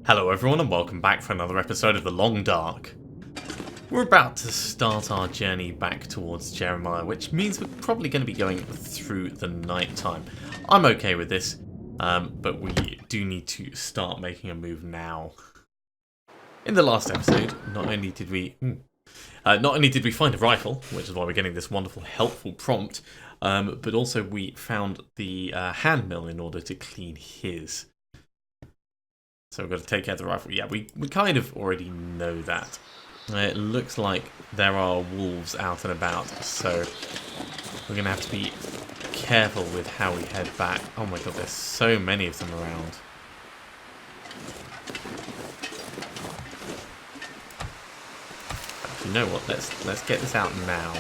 Hello everyone and welcome back for another episode of The Long Dark. We're about to start our journey back towards Jeremiah, which means we're probably going to be going through the night time. I'm okay with this, but we do need to start making a move now. In the last episode, not only did we find a rifle, which is why we're getting this wonderful helpful prompt, but also we found the hand mill in order to clean his. So we've got to take care of the rifle. Yeah, we kind of already know that. It looks like there are wolves out and about, so we're going to have to be careful with how we head back. Oh my god, there's so many of them around. You know what? Let's get this out now.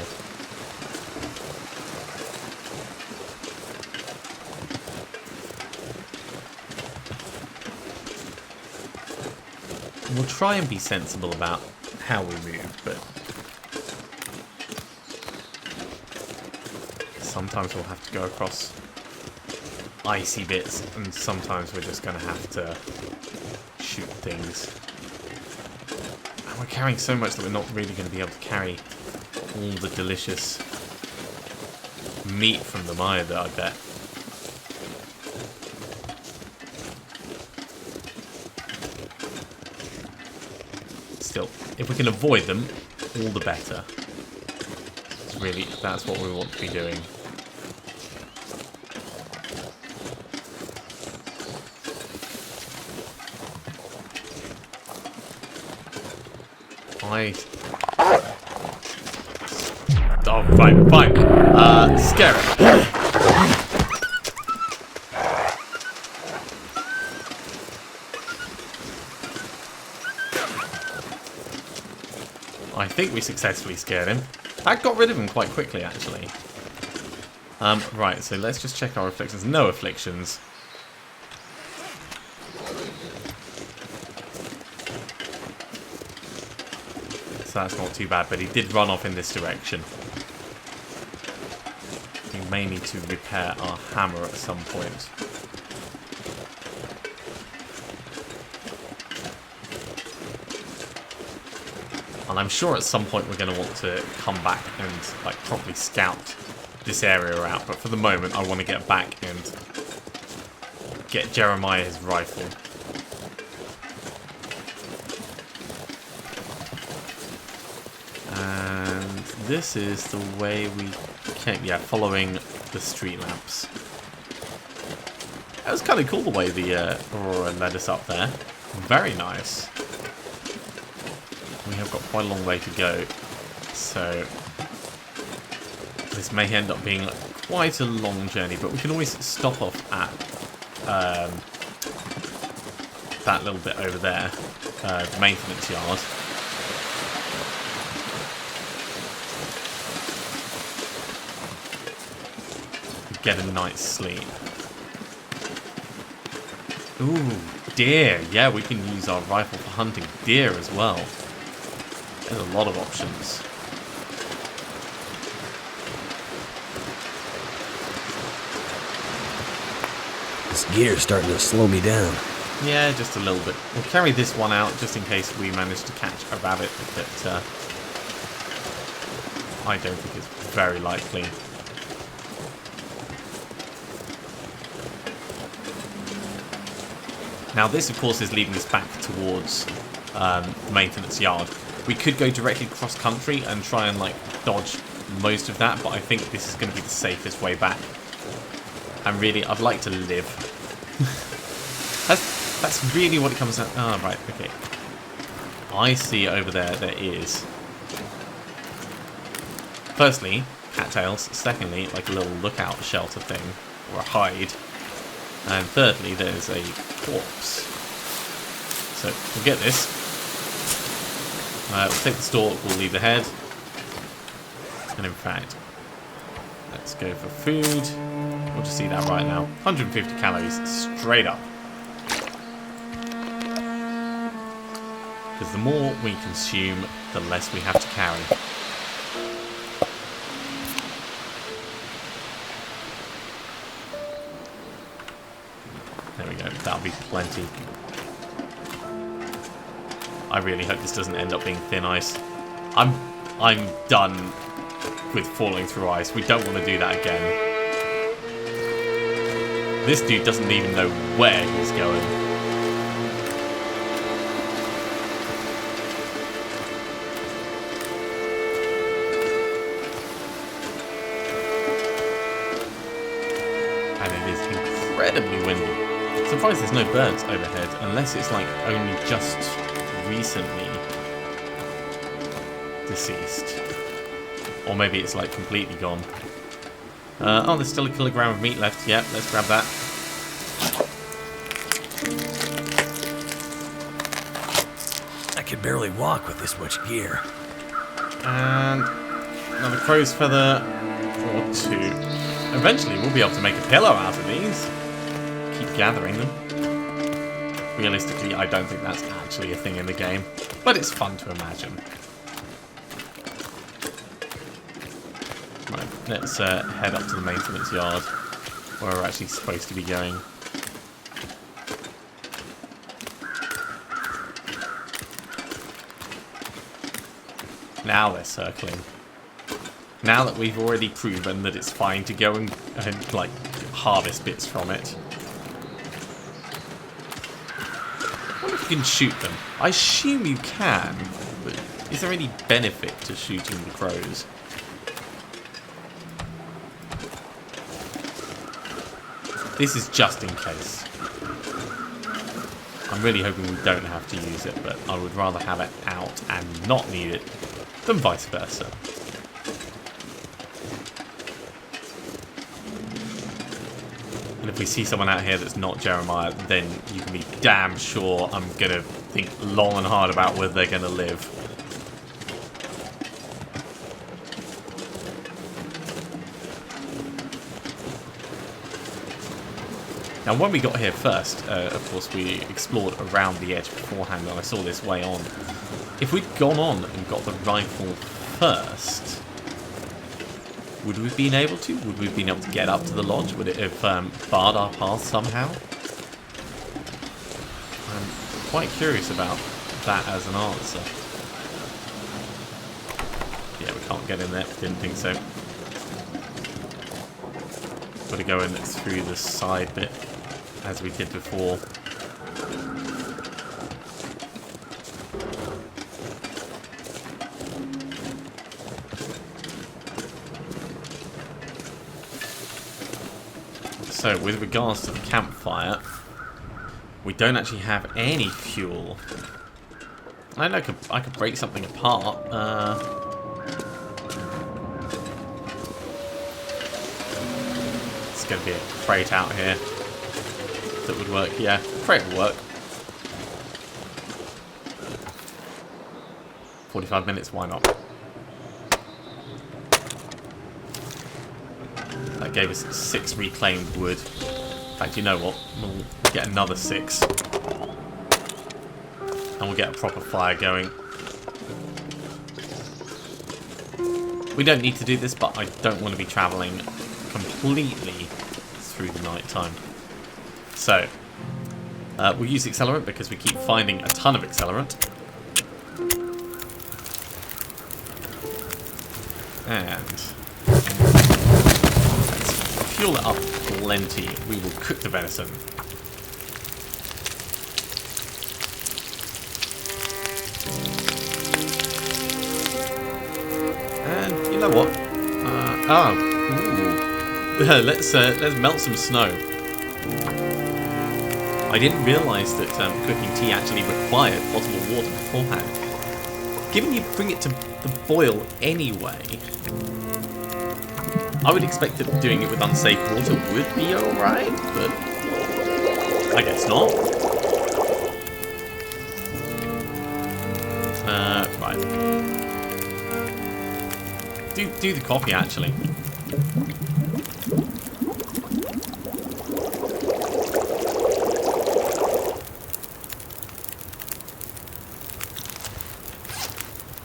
We'll try and be sensible about how we move, but sometimes we'll have to go across icy bits, and sometimes we're just going to have to shoot things. And we're carrying so much that we're not really going to be able to carry all the delicious meat from them either, I bet. Still, if we can avoid them, all the better. Really, that's what we want to be doing. Oh, fine. Scare it. I think we successfully scared him. That got rid of him quite quickly, actually. Right, so let's just check our afflictions. No afflictions. So that's not too bad, but he did run off in this direction. We may need to repair our hammer at some point. And I'm sure at some point we're going to want to come back and properly scout this area out. But for the moment, I want to get back and get Jeremiah his rifle. And this is the way we came. Yeah, following the street lamps. That was kind of cool the way the Aurora led us up there. Very nice. We have got quite a long way to go, so this may end up being quite a long journey, but we can always stop off at that little bit over there, the maintenance yard. Get a night's sleep. Ooh, deer. Yeah, we can use our rifle for hunting deer as well. There's a lot of options. This gear's starting to slow me down. Yeah, just a little bit. We'll carry this one out just in case we manage to catch a rabbit, but I don't think it's very likely. Now this, of course, is leading us back towards the maintenance yard. We could go directly cross-country and try and, dodge most of that, but I think this is going to be the safest way back. And really, I'd like to live. That's really what it comes down. Oh, right, okay. I see over there is. Firstly, cattails. Secondly, a little lookout shelter thing, or a hide. And thirdly, there's a corpse. So, we'll get this. We'll take the stalk, we'll leave the head. And in fact, let's go for food. We'll just see that right now. 150 calories straight up. Because the more we consume, the less we have to carry. There we go, that'll be plenty. I really hope this doesn't end up being thin ice. I'm done with falling through ice. We don't want to do that again. This dude doesn't even know where he's going. And it is incredibly windy. Surprised there's no birds overhead, unless it's like only just recently deceased. Or maybe it's like completely gone. Oh, there's still a kilogram of meat left. Yeah, let's grab that. I could barely walk with this much gear. And another crow's feather or 2. Eventually we'll be able to make a pillow out of these. Keep gathering them. Realistically, I don't think that's actually a thing in the game, but it's fun to imagine. Right, let's head up to the maintenance yard, where we're actually supposed to be going. Now they're circling. Now that we've already proven that it's fine to go and like, harvest bits from it. I wonder if you can shoot them. I assume you can, but is there any benefit to shooting the crows? This is just in case. I'm really hoping we don't have to use it, but I would rather have it out and not need it than vice versa. And if we see someone out here that's not Jeremiah, then you can be damn sure I'm going to think long and hard about whether they're going to live. Now, when we got here first, of course, we explored around the edge beforehand, and I saw this way on. If we'd gone on and got the rifle first, would we have been able to? Would we have been able to get up to the lodge? Would it have barred our path somehow? I'm quite curious about that as an answer. Yeah, we can't get in there. Didn't think so. Got to go in through the side bit, as we did before. So, with regards to the campfire, we don't actually have any fuel. I know I could break something apart. It's going to be a crate out here that would work. Yeah, crate will work. 45 minutes, why not? That gave us 6 reclaimed wood. In fact, you know what? We'll get another 6. And we'll get a proper fire going. We don't need to do this, but I don't want to be travelling completely through the night time. So, we'll use accelerant because we keep finding a ton of accelerant. And let's fuel it up plenty. We will cook the venison. And you know what? Let's melt some snow. I didn't realise that cooking tea actually required potable water beforehand. Given you bring it to the boil anyway, I would expect that doing it with unsafe water would be alright, but I guess not. Right. Do the coffee actually.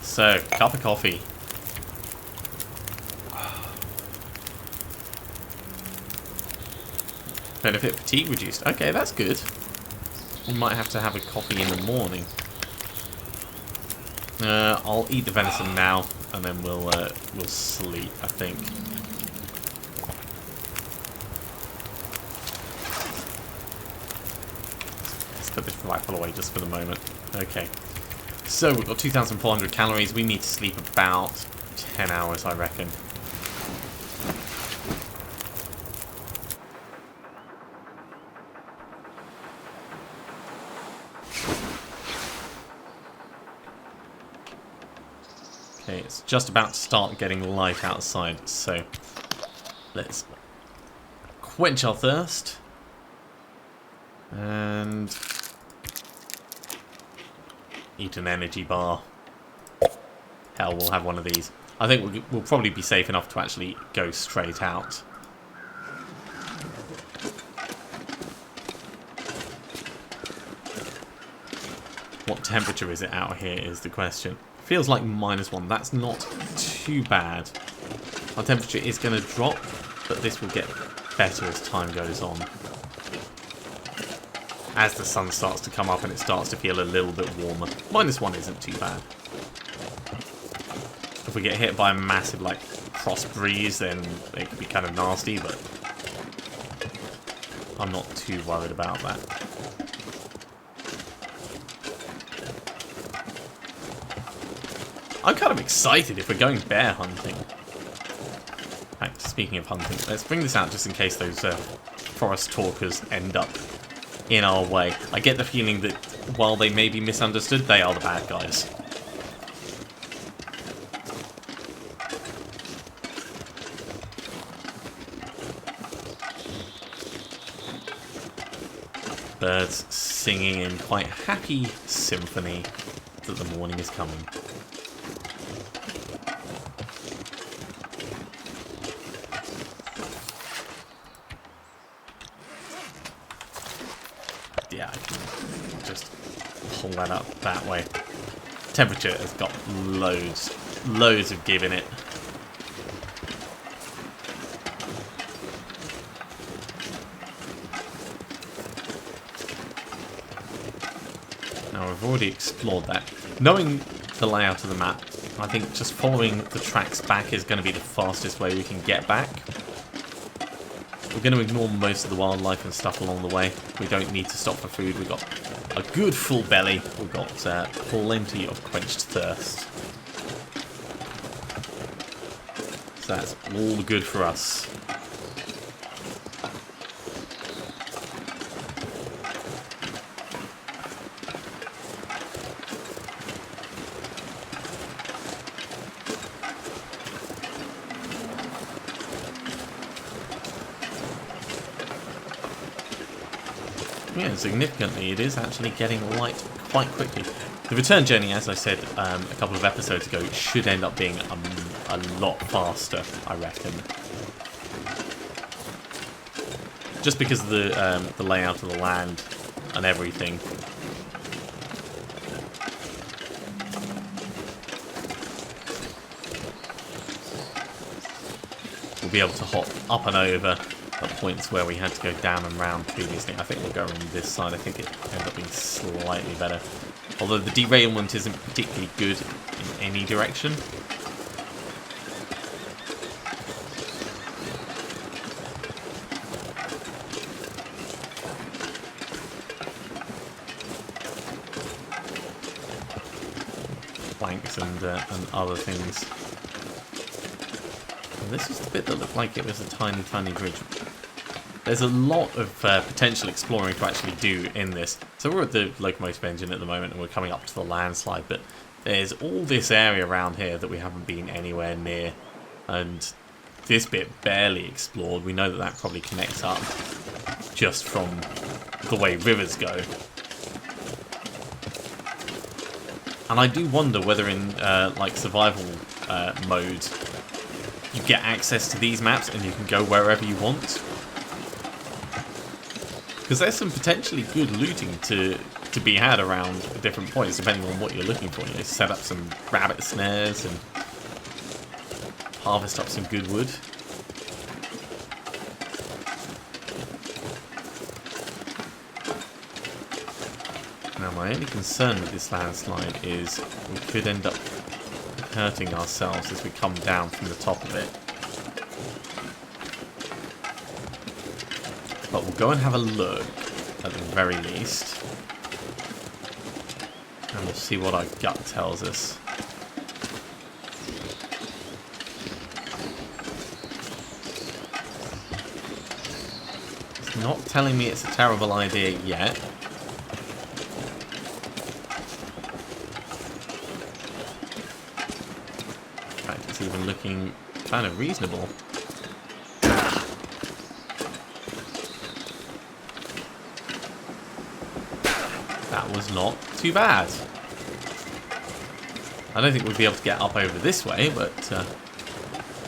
So, cup of coffee. Benefit fatigue reduced. Okay, that's good. We might have to have a coffee in the morning. I'll eat the venison now, and then we'll sleep, I think. Let's put this rifle away just for the moment. Okay. So we've got 2,400 calories. We need to sleep about 10 hours, I reckon. Okay, it's just about to start getting light outside, so let's quench our thirst. And eat an energy bar. Hell, we'll have one of these. I think we'll probably be safe enough to actually go straight out. What temperature is it out here is the question. Feels like -1. That's not too bad. Our temperature is going to drop, but this will get better as time goes on. As the sun starts to come up and it starts to feel a little bit warmer. -1 isn't too bad. If we get hit by a massive, like, cross breeze, then it could be kind of nasty, but I'm not too worried about that. I'm kind of excited if we're going bear hunting. In fact, speaking of hunting, let's bring this out just in case those forest talkers end up in our way. I get the feeling that while they may be misunderstood, they are the bad guys. Birds singing in quite happy symphony that the morning is coming. Yeah, I can just pull that up that way. Temperature has got loads of give in it. Now, I've already explored that. Knowing the layout of the map, I think just following the tracks back is going to be the fastest way we can get back. We're going to ignore most of the wildlife and stuff along the way. We don't need to stop for food. We've got a good full belly. We've got plenty of quenched thirst. So that's all good for us. Yeah, significantly, it is actually getting light quite quickly. The return journey, as I said a couple of episodes ago, should end up being a lot faster, I reckon. Just because of the layout of the land and everything. We'll be able to hop up and over at points where we had to go down and round previously. I think we'll go around this side. I think it ended up being slightly better. Although the derailment isn't particularly good in any direction. Planks and other things. And this is the bit that looked like it was a tiny bridge. There's a lot of potential exploring to actually do in this. So we're at the locomotive engine at the moment and we're coming up to the landslide, but there's all this area around here that we haven't been anywhere near. And this bit barely explored. We know that that probably connects up just from the way rivers go. And I do wonder whether in like survival mode you get access to these maps and you can go wherever you want. Because there's some potentially good looting to be had around different points, depending on what you're looking for. You know, set up some rabbit snares and harvest up some good wood. Now, my only concern with this landslide is we could end up hurting ourselves as we come down from the top of it. But we'll go and have a look, at the very least. And we'll see what our gut tells us. It's not telling me it's a terrible idea yet. In fact, it's even looking kind of reasonable. That was not too bad. I don't think we'd be able to get up over this way, but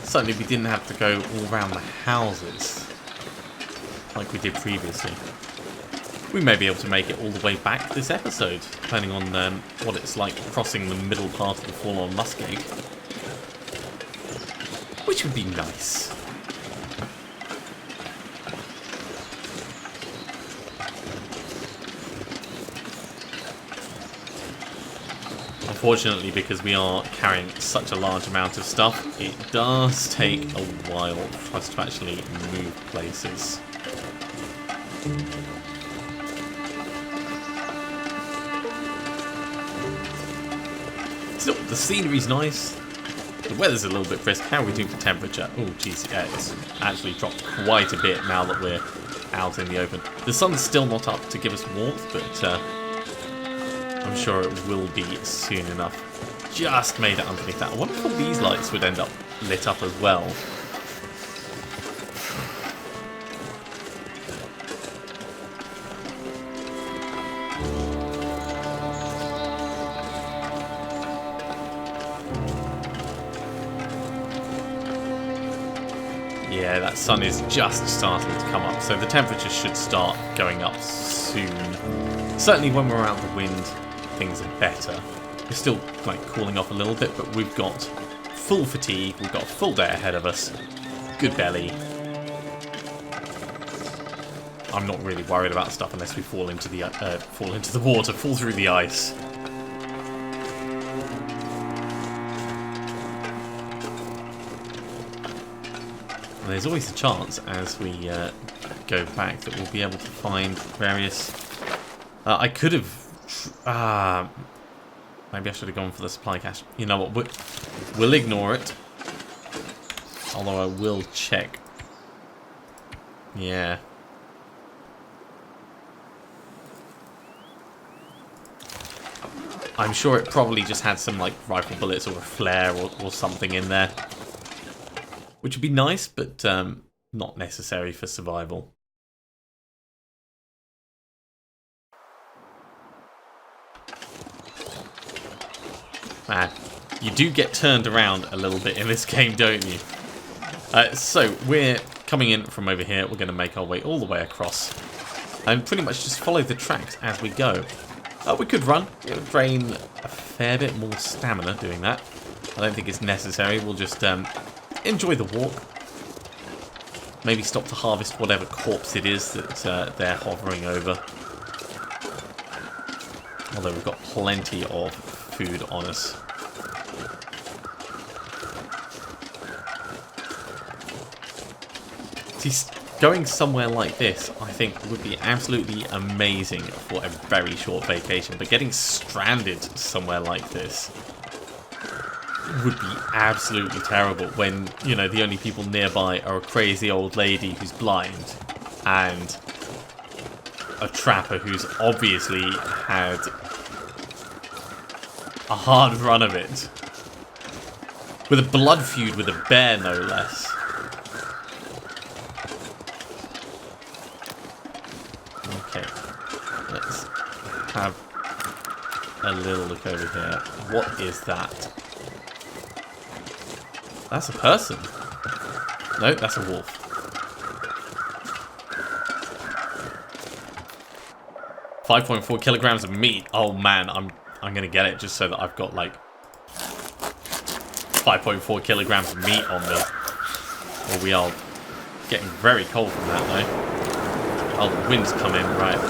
certainly we didn't have to go all around the houses like we did previously. We may be able to make it all the way back this episode, depending on what it's like crossing the middle part of the fallen muskeg, which would be nice. Unfortunately, because we are carrying such a large amount of stuff, it does take a while for us to actually move places. Still, the scenery's nice. The weather's a little bit brisk. How are we doing for temperature? Oh, geez, yeah, it's actually dropped quite a bit now that we're out in the open. The sun's still not up to give us warmth, but I'm sure it will be soon enough. Just made it underneath that. I wonder if all these lights would end up lit up as well. Yeah, that sun is just starting to come up, so the temperature should start going up soon. Certainly when we're out the wind, things are better. We're still like cooling off a little bit, but we've got full fatigue, we've got a full day ahead of us, good belly. I'm not really worried about stuff unless we fall into the water, fall through the ice. And there's always a chance as we go back that we'll be able to find various. I could have. Maybe I should have gone for the supply cache. You know what? We'll ignore it. Although I will check. Yeah. I'm sure it probably just had some like rifle bullets or a flare or something in there. Which would be nice, but not necessary for survival. Man, you do get turned around a little bit in this game, don't you? So, we're coming in from over here. We're going to make our way all the way across. And pretty much just follow the tracks as we go. We could run. It would drain a fair bit more stamina doing that. I don't think it's necessary. We'll just enjoy the walk. Maybe stop to harvest whatever corpse it is that they're hovering over. Although we've got plenty of food on us. See, going somewhere like this, I think, would be absolutely amazing for a very short vacation. But getting stranded somewhere like this would be absolutely terrible when, you know, the only people nearby are a crazy old lady who's blind and a trapper who's obviously had a hard run of it. With a blood feud with a bear, no less. Okay. Let's have a little look over here. What is that? That's a person. No, that's a wolf. $5.4 kilograms of meat. Oh man, I'm gonna get it just so that I've got like 5.4 kilograms of meat on me. Well, we are getting very cold from that though. Oh, the wind's come in, right.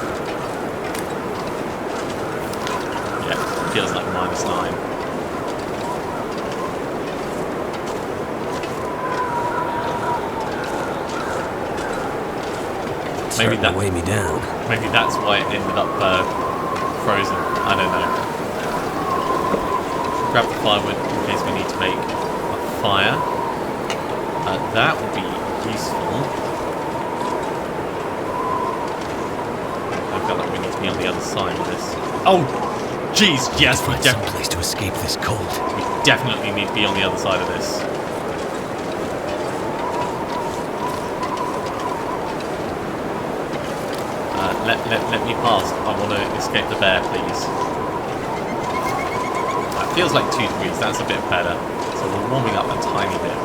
feels like -9. Maybe that weigh me down. Maybe that's why it ended up frozen. I don't know. Grab the firewood in case we need to make a fire. That would be useful. I feel like we need to be on the other side of this. Oh, jeez, yes, we Find some place to escape this cold. We definitely need to be on the other side of this. Let me pass. I want to escape the bear, please. That feels like 2 degrees. That's a bit better. So we're warming up a tiny bit.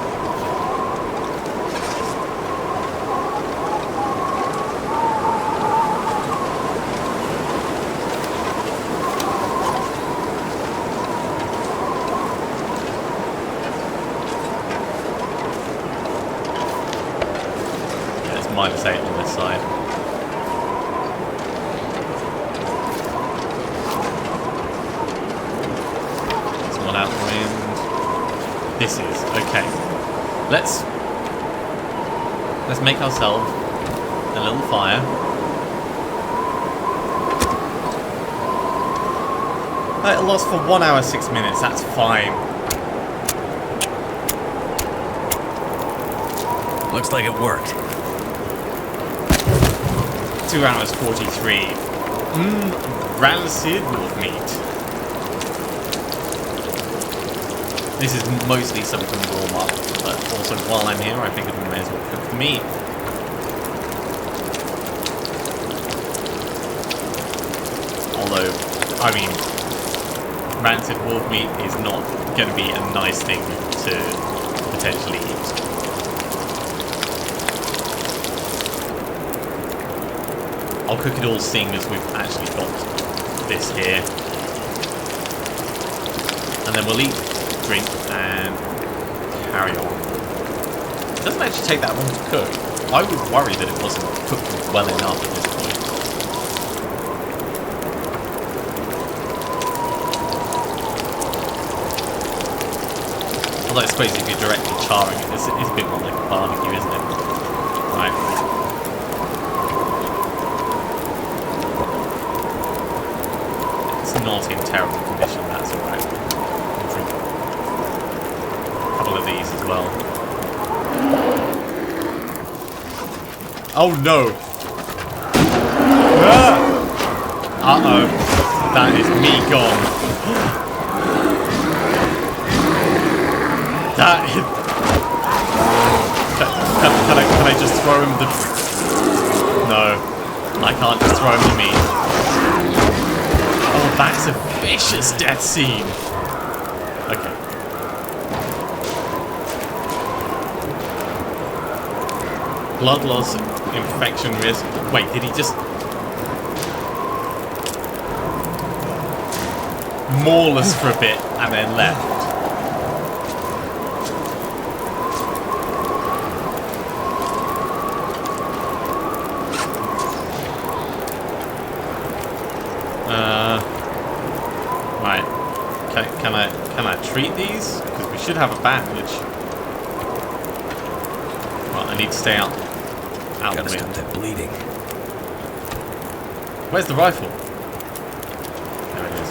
Yeah, it's -8 on this side. Out the wind. This is okay. Let's make ourselves a little fire. It lasts for 1 hour 6 minutes. That's fine. Looks like it worked. 2 hours 43. Rancid wolf meat. This is mostly something to warm up, but also while I'm here, I figured we may as well cook the meat. Although, I mean, rancid wolf meat is not going to be a nice thing to potentially eat. I'll cook it all seeing as we've actually got this here. And then we'll eat, drink, and carry on. It doesn't actually take that long to cook. I would worry that it wasn't cooked well enough at this point. Although I suppose if you're directly charring it, it's a bit more like a barbecue, isn't it? Right. It's not in terrible condition, that's alright. Of these as well. Oh no! Ah! Uh-oh. That is me gone. That is... Can I just throw him the... No. I can't just throw him the meat. Oh, that's a vicious death scene. Okay. Blood loss, infection risk. Wait, did he just... maul us for a bit and then left? Right. Can I treat these? Because we should have a bandage. Well, I need to stay out Gotta the wind. stop that bleeding. Where's the rifle? There it is.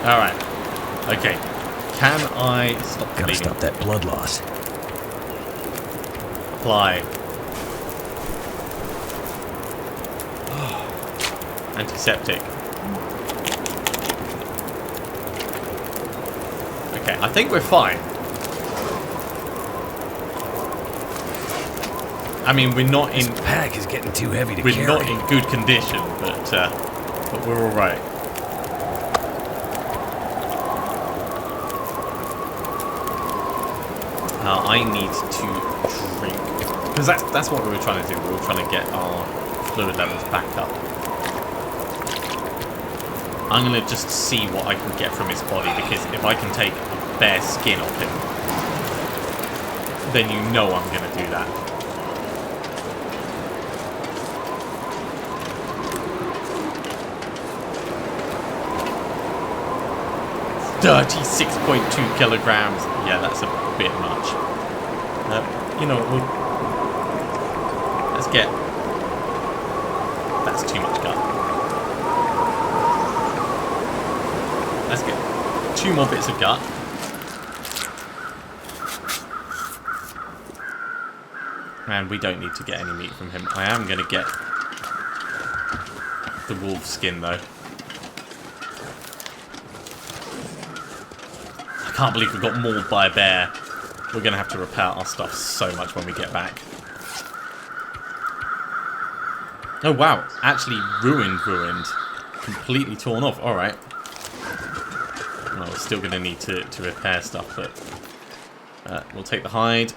Alright. Okay. Can I stop the Gotta bleeding? stop that blood loss. Apply. Antiseptic. Okay, I think we're fine. I mean, we're not in... This pack is getting too heavy to We're carry. not in good condition, but we're all right. I need to drink because that's what we were trying to do. We were trying to get our fluid levels back up. I'm gonna just see what I can get from his body because if I can take bare skin off him, then you know I'm going to do that. $36.2 kilograms. Yeah, that's a bit much. You know, let's get... That's too much gut. Let's get 2 more bits of gut. And we don't need to get any meat from him. I am going to get the wolf skin, though. I can't believe we got mauled by a bear. We're going to have to repair our stuff so much when we get back. Oh, wow. Actually ruined. Completely torn off. Alright. Well, we're still going to need to repair stuff, but we'll take the hide.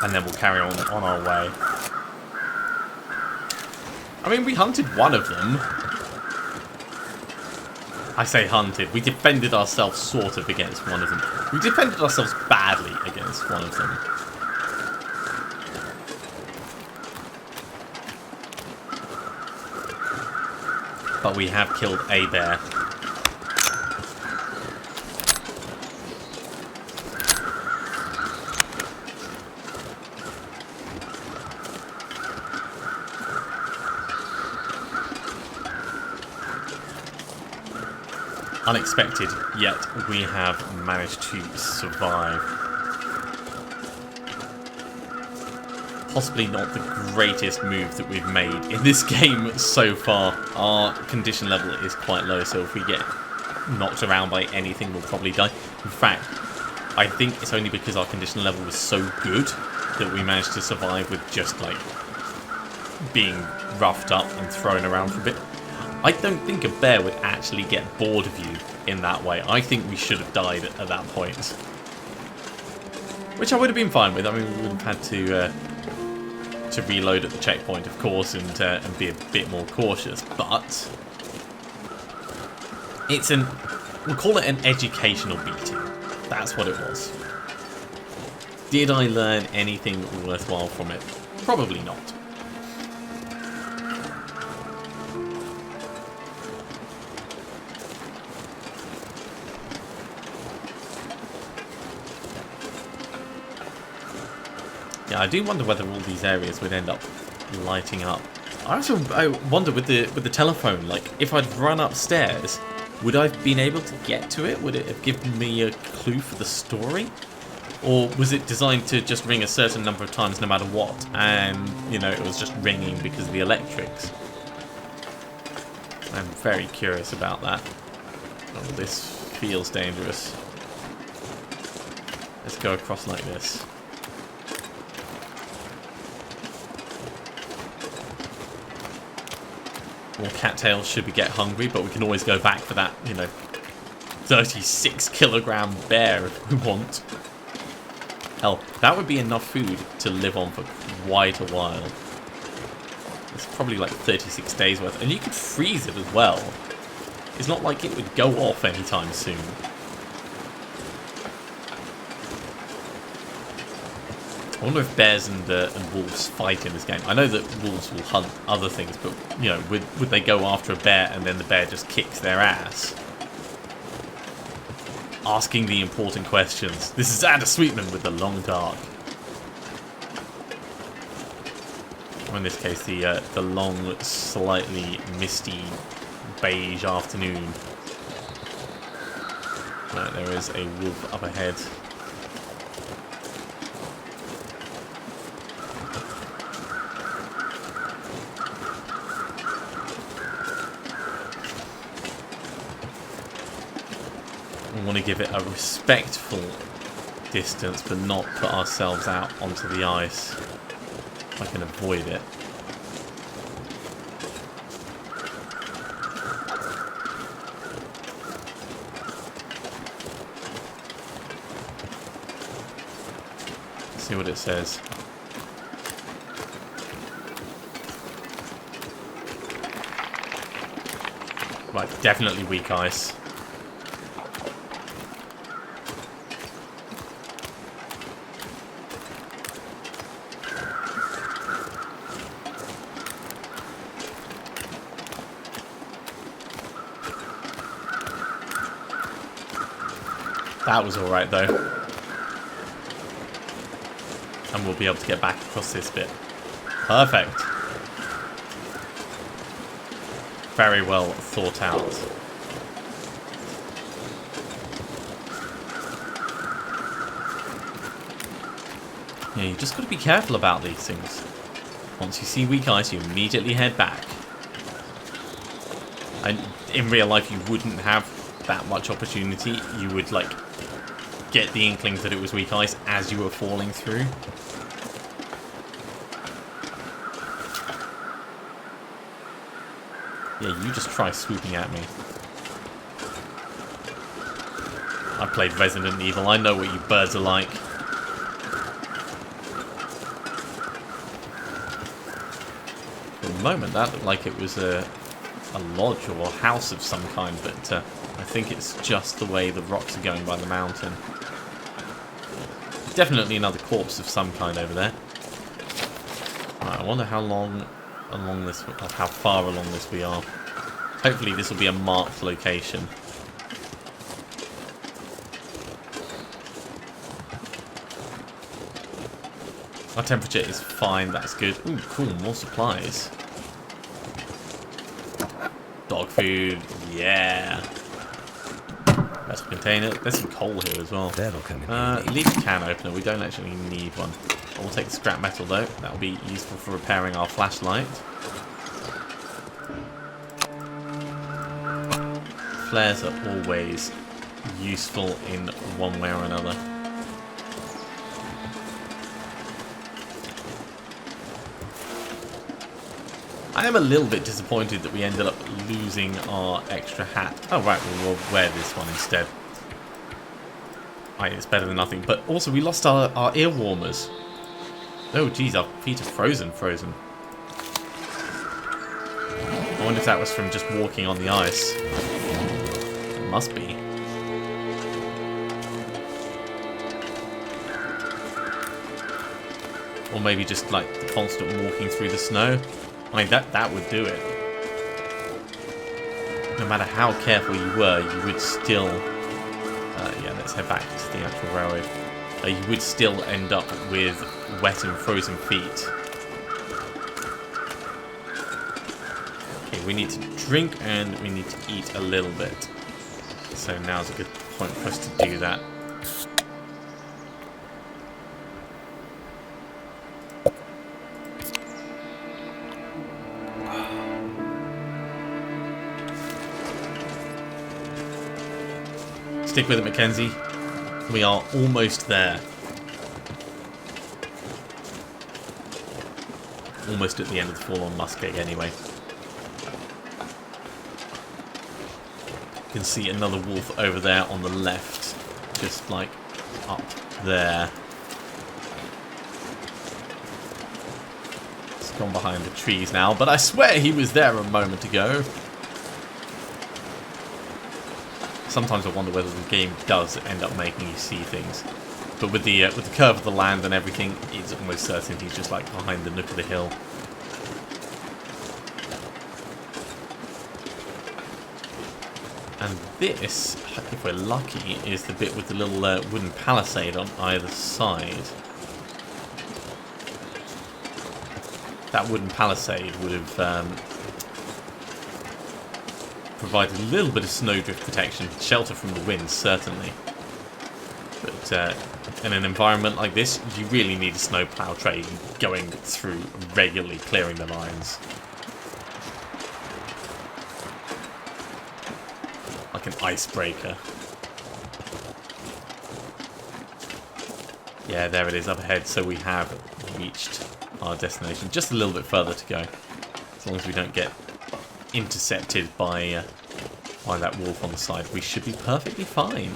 And then we'll carry on our way. I mean, we hunted one of them. I say hunted. We defended ourselves sort of against one of them. We defended ourselves badly against one of them. But we have killed a bear. Unexpected, yet we have managed to survive. Possibly not the greatest move that we've made in this game so far. Our condition level is quite low, so if we get knocked around by anything, we'll probably die. In fact, I think it's only because our condition level was so good that we managed to survive with just, like, being roughed up and thrown around for a bit. I don't think a bear would actually get bored of you in that way. I think we should have died at that point. Which I would have been fine with. I mean, we would have had to reload at the checkpoint, of course, and be a bit more cautious. But it's we'll call it an educational beating. That's what it was. Did I learn anything worthwhile from it? Probably not. Yeah, I do wonder whether all these areas would end up lighting up. I wonder with the telephone, like, if I'd run upstairs, would I have been able to get to it? Would it have given me a clue for the story? Or was it designed to just ring a certain number of times no matter what? And, you know, it was just ringing because of the electrics. I'm very curious about that. Oh, this feels dangerous. Let's go across like this. More cattails should we get hungry, but we can always go back for that, you know, 36 kilogram bear if we want. Hell, that would be enough food to live on for quite a while. It's probably like 36 days worth, and you could freeze it as well. It's not like it would go off anytime soon. I wonder if bears and wolves fight in this game. I know that wolves will hunt other things, but, you know, would they go after a bear and then the bear just kicks their ass? Asking the important questions. This is Ada Sweetman with The Long Dark. Or in this case, the long, slightly misty, beige afternoon. Right, there is a wolf up ahead. We want to give it a respectful distance, but not put ourselves out onto the ice. If I can avoid it. Let's see what it says. Right, definitely weak ice. That was alright though. And we'll be able to get back across this bit. Perfect. Very well thought out. Yeah, you just got to be careful about these things. Once you see weak ice, you immediately head back. And in real life, you wouldn't have that much opportunity. You would, like, get the inklings that it was weak ice as you were falling through. Yeah, you just try swooping at me. I played Resident Evil. I know what you birds are like. For a moment, that looked like it was a lodge or a house of some kind, but I think it's just the way the rocks are going by the mountain. Definitely another corpse of some kind over there. Right, I wonder how long along this, or how far along this we are. Hopefully this will be a marked location. Our temperature is fine, that's good. Ooh, cool, more supplies. Dog food, yeah. Metal container. There's some coal here as well. That'll come in. Leave a can opener. We don't actually need one. We'll take the scrap metal though. That'll be useful for repairing our flashlight. Flares are always useful in one way or another. I am a little bit disappointed that we ended up losing our extra hat. Oh right, we'll wear this one instead. Right, it's better than nothing. But also we lost our ear warmers. Oh geez, our feet are frozen. I wonder if that was from just walking on the ice. It must be. Or maybe just like the constant walking through the snow. I mean, that would do it. No matter how careful you were, you would still... yeah, let's head back to the actual railroad. You would still end up with wet and frozen feet. Okay, we need to drink and we need to eat a little bit. So now's a good point for us to do that. Stick with it, Mackenzie. We are almost there. Almost at the end of the forlorn muskeg anyway. You can see another wolf over there on the left. Just like up there. It's gone behind the trees now, but I swear he was there a moment ago. Sometimes I wonder whether the game does end up making you see things, but with the curve of the land and everything, it's almost certain he's just like behind the nook of the hill. And this, if we're lucky, is the bit with the little wooden palisade on either side. That wooden palisade would have provided a little bit of snowdrift protection, shelter from the wind, certainly. But in an environment like this, you really need a snowplow train going through regularly, clearing the lines. Like an icebreaker. Yeah, there it is up ahead, so we have reached our destination. Just a little bit further to go, as long as we don't get intercepted by that wolf on the side, we should be perfectly fine.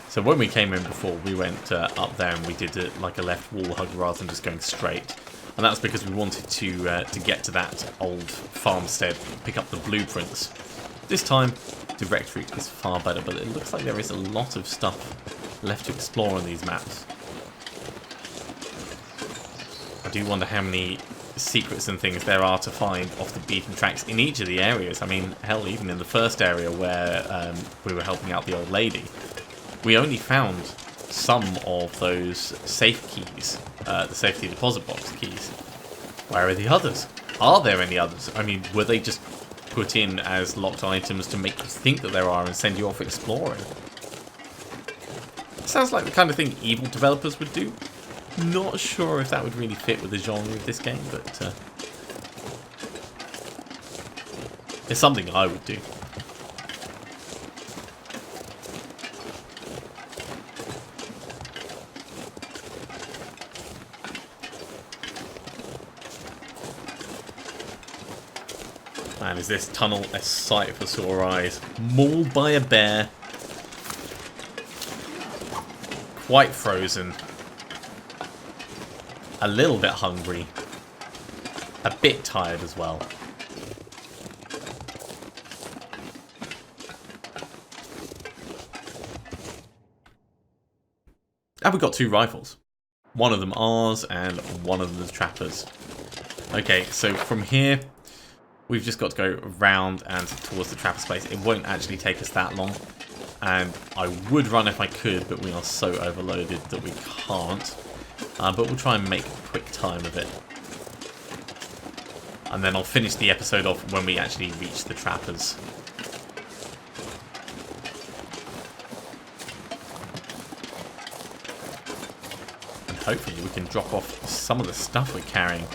So when we came in before, we went up there and we did like a left wall hug rather than just going straight. And that's because we wanted to get to that old farmstead, pick up the blueprints. This time, direct route is far better, but it looks like there is a lot of stuff left to explore on these maps. do wonder how many secrets and things there are to find off the beaten tracks in each of the areas. I mean, hell, even in the first area where we were helping out the old lady, we only found some of those safe keys, the safety deposit box keys. Where are the others? Are there any others? I mean, were they just put in as locked items to make you think that there are and send you off exploring? Sounds like the kind of thing evil developers would do. Not sure if that would really fit with the genre of this game, but it's something I would do. Man, is this tunnel a sight for sore eyes? Mauled by a bear. Quite frozen. A little bit hungry. A bit tired as well. And we've got 2 rifles. One of them ours and one of them the trappers. Okay, so from here, we've just got to go round and towards the trapper's place. It won't actually take us that long. And I would run if I could, but we are so overloaded that we can't. But we'll try and make quick time of it. And then I'll finish the episode off when we actually reach the trappers. And hopefully we can drop off some of the stuff we're carrying.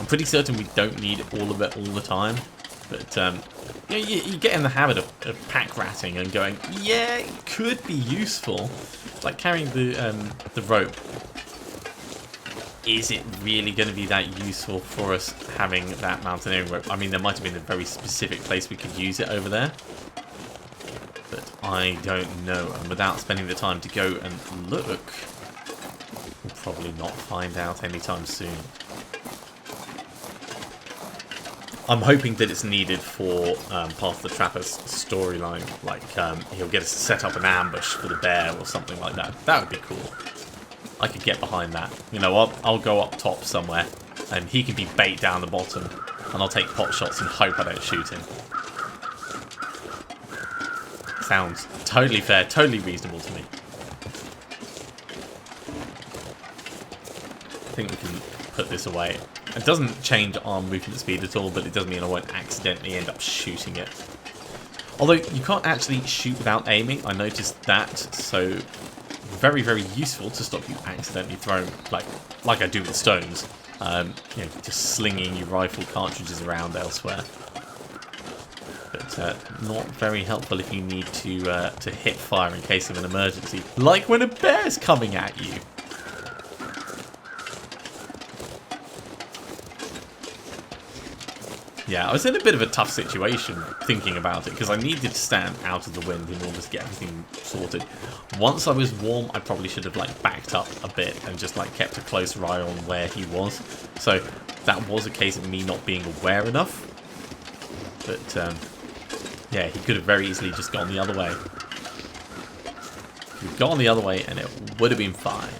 I'm pretty certain we don't need all of it all the time. But you get in the habit of pack ratting and going, yeah, it could be useful. Like carrying the rope. Is it really going to be that useful for us having that mountaineering rope? I mean, there might have been a very specific place we could use it over there. But I don't know. And without spending the time to go and look, we'll probably not find out anytime soon. I'm hoping that it's needed for part of the trapper's storyline. Like, he'll get us to set up an ambush for the bear or something like that. That would be cool. I could get behind that. You know, I'll go up top somewhere, and he can be bait down the bottom, and I'll take pot shots and hope I don't shoot him. Sounds totally fair, totally reasonable to me. I think we can put this away. It doesn't change our movement speed at all, but it does mean I won't accidentally end up shooting it. Although, you can't actually shoot without aiming, I noticed that, so very, very useful to stop you accidentally throwing, like I do with stones, you know, just slinging your rifle cartridges around elsewhere. But not very helpful if you need to hit fire in case of an emergency, like when a bear's coming at you. Yeah, I was in a bit of a tough situation thinking about it because I needed to stand out of the wind in order to get everything sorted. Once I was warm, I probably should have like backed up a bit and just like kept a closer eye on where he was. So that was a case of me not being aware enough. But yeah, he could have very easily just gone the other way. He'd gone the other way and it would have been fine.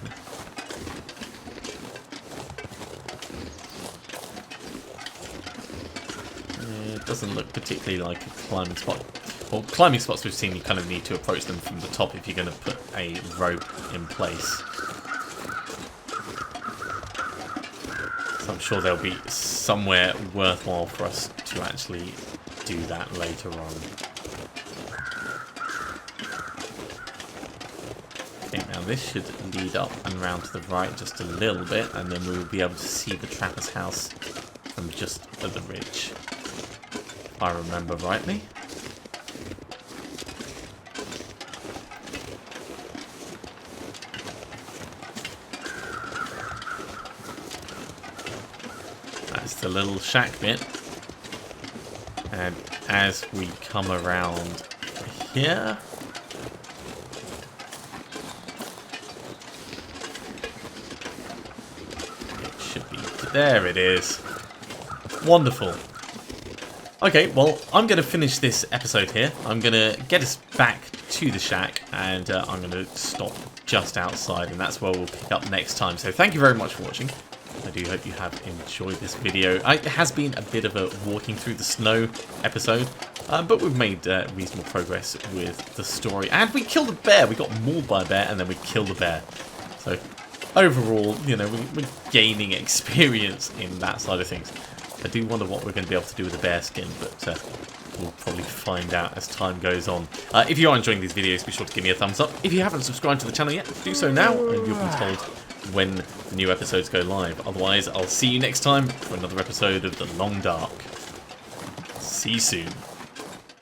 Doesn't look particularly like a climbing spot. Well, climbing spots we've seen, you kind of need to approach them from the top if you're going to put a rope in place. So I'm sure there'll be somewhere worthwhile for us to actually do that later on. Okay, now this should lead up and round to the right just a little bit, and then we'll be able to see the trapper's house from just at the ridge. If I remember rightly. That's the little shack bit. And as we come around here, it should be, there it is. Wonderful. Okay, well, I'm going to finish this episode here. I'm going to get us back to the shack, and I'm going to stop just outside, and that's where we'll pick up next time. So thank you very much for watching. I do hope you have enjoyed this video. It has been a bit of a walking through the snow episode, but we've made reasonable progress with the story. And we killed a bear. We got mauled by a bear, and then we killed a bear. So overall, you know, we're gaining experience in that side of things. I do wonder what we're going to be able to do with the bear skin, but we'll probably find out as time goes on. If you are enjoying these videos, be sure to give me a thumbs up. If you haven't subscribed to the channel yet, do so now, and you'll be told when the new episodes go live. Otherwise, I'll see you next time for another episode of The Long Dark. See you soon.